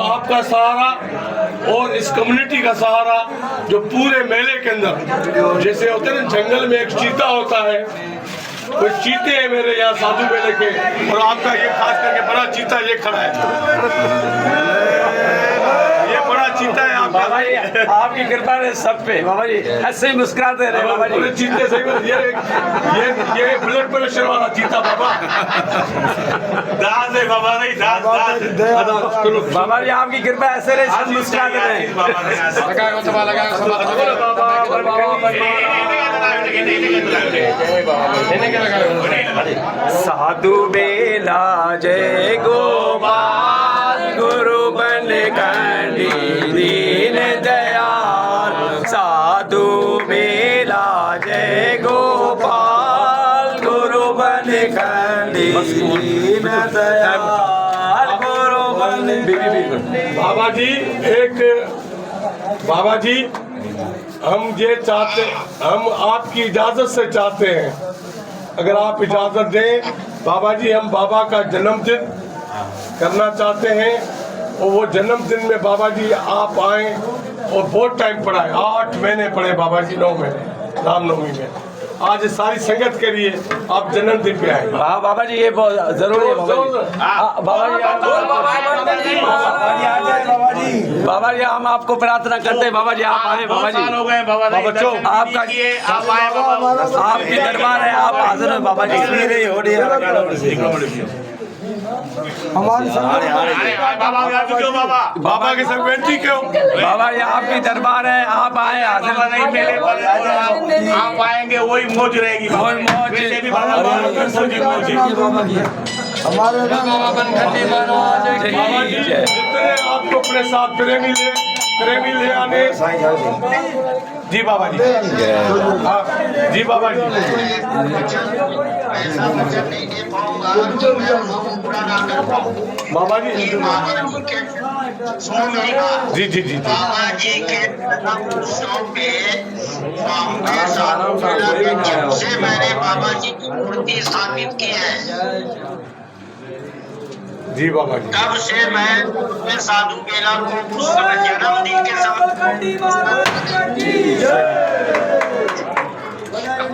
आपका सहारा और इस कम्युनिटी का सहारा जो पूरे मेले के अंदर जैसे होते हैं ना, जंगल में एक चीता होता है, कुछ चीते हैं मेरे यहाँ साधु मेले के, और आपका ये खास करके बड़ा चीता ये खड़ा है, ये बड़ा चीता है आपका। बाबा जी आपकी कृपा है सब पे, बाबा जी ऐसे मुस्कुराते रहे बाबा जी। चीते सही ये ब्लड प्रेशर वाला चीता बाबा दास है बाबा, नहीं दास। बाबा जी आपकी कृपा ऐसे रहे, सब मुस्कुराते रहे। साधु बेला जय गोपाल गुरु बन कंडी दीन दयाल, साधु बेला जय गोपाल गुरु बन कंडी दीन दयाल, गुरु बन। बाबा जी बाबा जी हम ये चाहते, हम आपकी इजाजत से चाहते हैं, अगर आप इजाजत दें बाबा जी, हम बाबा का जन्मदिन करना चाहते हैं, और वो जन्मदिन में बाबा जी आप आए, और बहुत टाइम पड़ा है, 8 महीने पड़े बाबा जी, 9 महीने रामनवमी में, आज सारी संगत के लिए आप जन्मदिन पे आए। हाँ बाबा जी ये बहुत जरूरी है बाबा जी। बाबा जी हम आपको प्रार्थना करते हैं बाबा जी, आप आए बाबा जी, हो गए बाबा बच्चों आपका आप आए बाबा, आपकी दरबार है, आप हाजिर हैं बाबा जी। हमारे बाबा के संग बेनती क्यों? बाबा जी आपकी दरबार है, आप आए हाजिर नहीं मेले पर आप आएंगे वही मौज रहेगी, वही मौज। वैसे भी बाबा हमारे बाबा जी जितने आपको अपने साथ प्रेमी ले आने। जी बाबा जी, हाँ जी बाबा जी। बाबा जी जी जी जी बाबा जी के जन्मोत्सव पे बॉम्बे साधु मेला में जब से मैंने बाबा जी की मूर्ति स्थापित की है, जी बाबा जी, तब से मैं अपने साधु मेला को उस जन्मदिन के समय,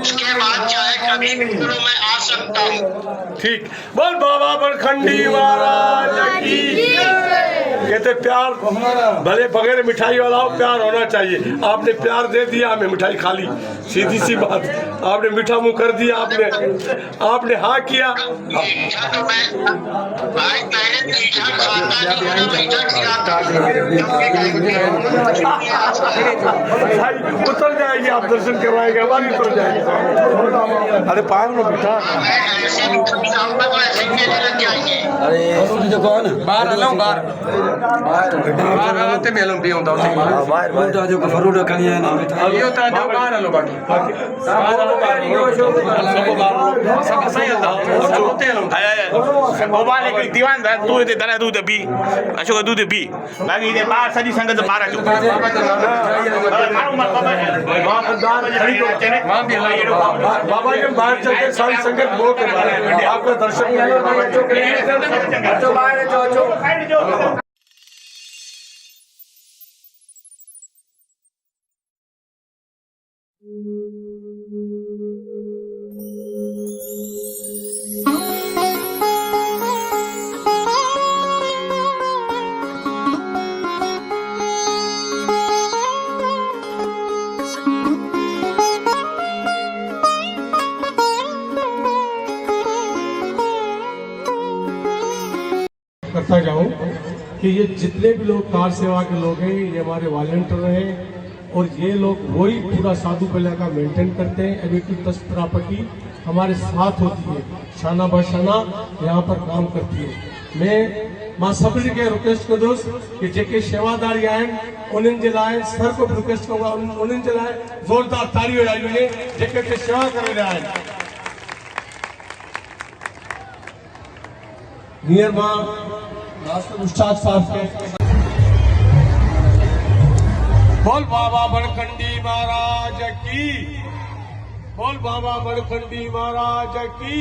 उसके बाद चाहे कभी भी करो मैं आ सकता हूँ। ठीक। बोल बाबा बरखंडी महाराज की। कहते प्यार भले बगैर मिठाई वाला हो, प्यार होना चाहिए। आपने प्यार दे दिया, हमें मिठाई खा ली, सीधी सी बात। आपने मीठा मुंह कर दिया, आपने हाँ किया। मीठा तो भाई पहले मीठा खाता नहीं, मीठा खिलाता। भाई उतर जाएगी, आप दर्शन करवाएंगे, हमारी उतर जाएगी। अरे पाए ना बेटा, ऐसे भी कभी आपका तो ऐसे ही मेले लग जाएंगे। बाहर आते मेलों पे होता है बाहर जो फरूट कनी है ना ये होता है जो बाहर लो बाकी बाहर लो सब सही होता है होते हैं मोबाइल के दीवान दूध दे दना दूध भी अशोक दूध भी बाकी ये बाहर सजी संगत बाहर जो बाबा जी बाहर चलकर सारी संगत बहुत है, आपका दर्शन करता जाऊं कि ये जितने भी लोग कार सेवा के लोग हैं ये हमारे वॉलंटियर हैं और ये लोग वही पूरा साधु बेला का मेंटेन करते हैं। एबिक्यूटस प्रॉपर्टी हमारे साथ होती है, शाना बशाना यहाँ पर काम करती है। मैं मां सभिनी खे रिक्वेस्ट कंदुसि कि जेके शेवादारी आहिनि उन्हनि जे लाइ सर को रिक्वेस्ट करूंगा उन्हनि जे लाइ ज़ोरदार ताली वॼाई वञे जेके हिते शेवा करे रहिया आहिनि। हींअर मां मास्टर उस्ताद साहब खे बोल बाबा बनखंडी महाराज की, बोल बाबा बनखंडी महाराज की।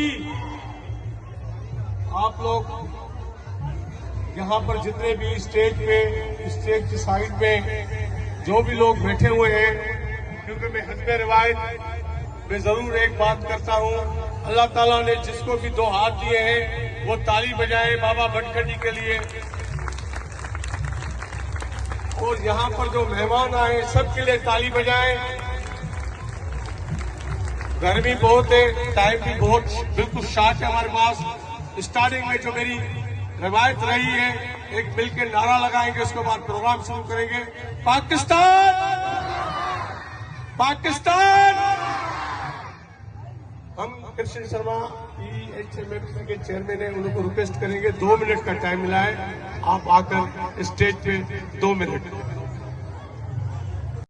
आप लोग यहाँ पर जितने भी स्टेज की साइड में जो भी लोग बैठे हुए हैं, क्योंकि मैं हस्बे रिवायत में जरूर एक बात करता हूँ, अल्लाह ताला ने जिसको भी 2 हाथ दिए हैं वो ताली बजाए बाबा बनखंडी के लिए। और यहाँ पर जो मेहमान आए सबके लिए ताली बजाएं। गर्मी बहुत है, टाइम भी बहुत बिल्कुल शार्ट है हमारे पास। स्टार्टिंग में जो मेरी रिवायत रही है, एक मिलकर नारा लगाएंगे, उसके बाद प्रोग्राम शुरू करेंगे। पाकिस्तान पाकिस्तान। हम कृष्ण शर्मा PHMFC के चेयरमैन है, उनको रिक्वेस्ट करेंगे 2 मिनट का टाइम मिला है, आप आकर स्टेज पे 2 मिनट